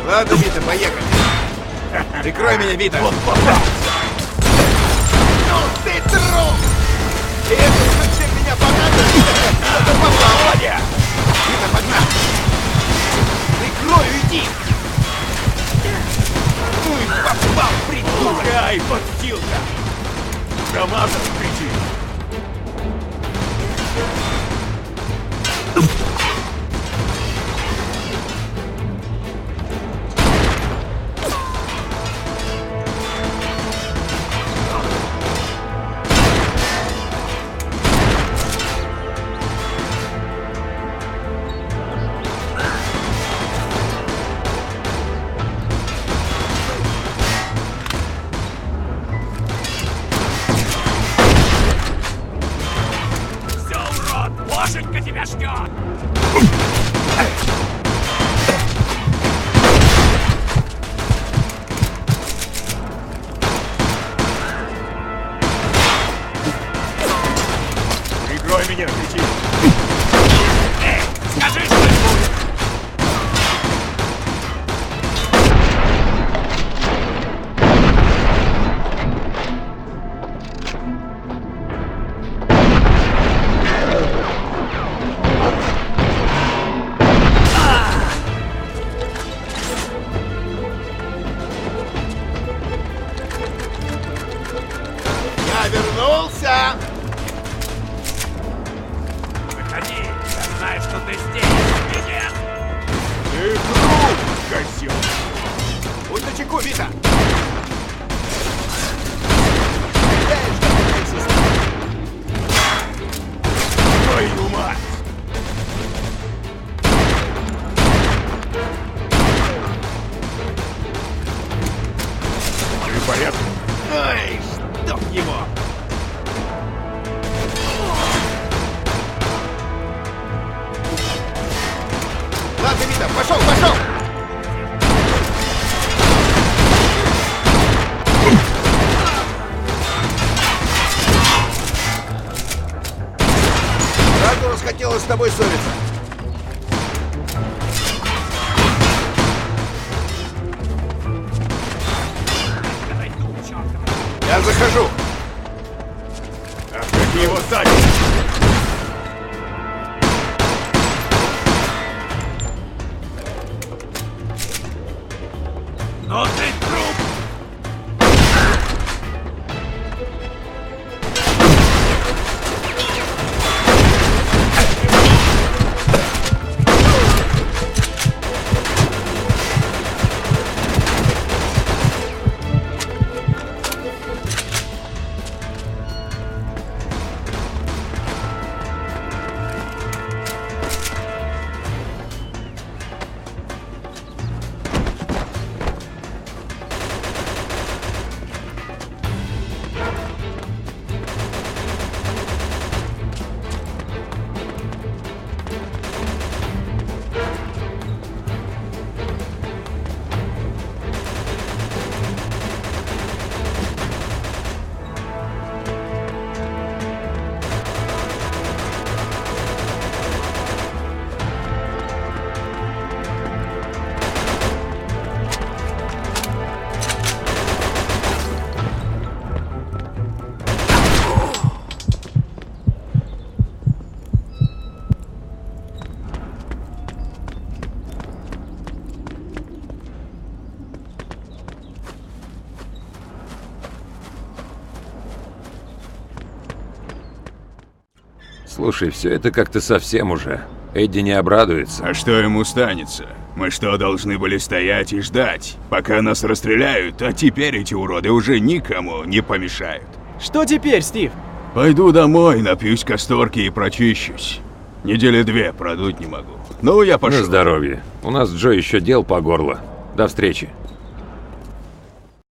Ладно, Вита, поехали. Прикрой меня, Вита. Он попал! Ну ты труп! И это зачем меня понадобилось? Кто-то попал! Володя! Вита, погнал! Прикрою, иди! Ну и попал, придурок! Ай, подстилка! Промазал причину. Все, урод! Лошадька тебя ждет! Прикрой меня, кричи! Эй, скажи что-нибудь! Я вернулся! Выходи! Я знаю, что ты здесь! И нет! Ты труп, козёл! Будь начеку, Вита! Стреляешь, как твоя сестра. Твою мать! Ты в порядке? Ай, чтоб его! Ладно, Вита, пошел, пошел! Сразу расхотелось с тобой ссориться. Подойду, чёртова! Я захожу. Обходи его сзади! Но ты труп! Слушай, все это как-то совсем уже. Эдди не обрадуется. А что ему станется? Мы что, должны были стоять и ждать, пока нас расстреляют, а теперь эти уроды уже никому не помешают. Что теперь, Стив? Пойду домой, напьюсь касторки и прочищусь. Недели 2 продуть не могу. Ну, я На пошел. здоровье. У нас с Джо еще дел по горло. До встречи.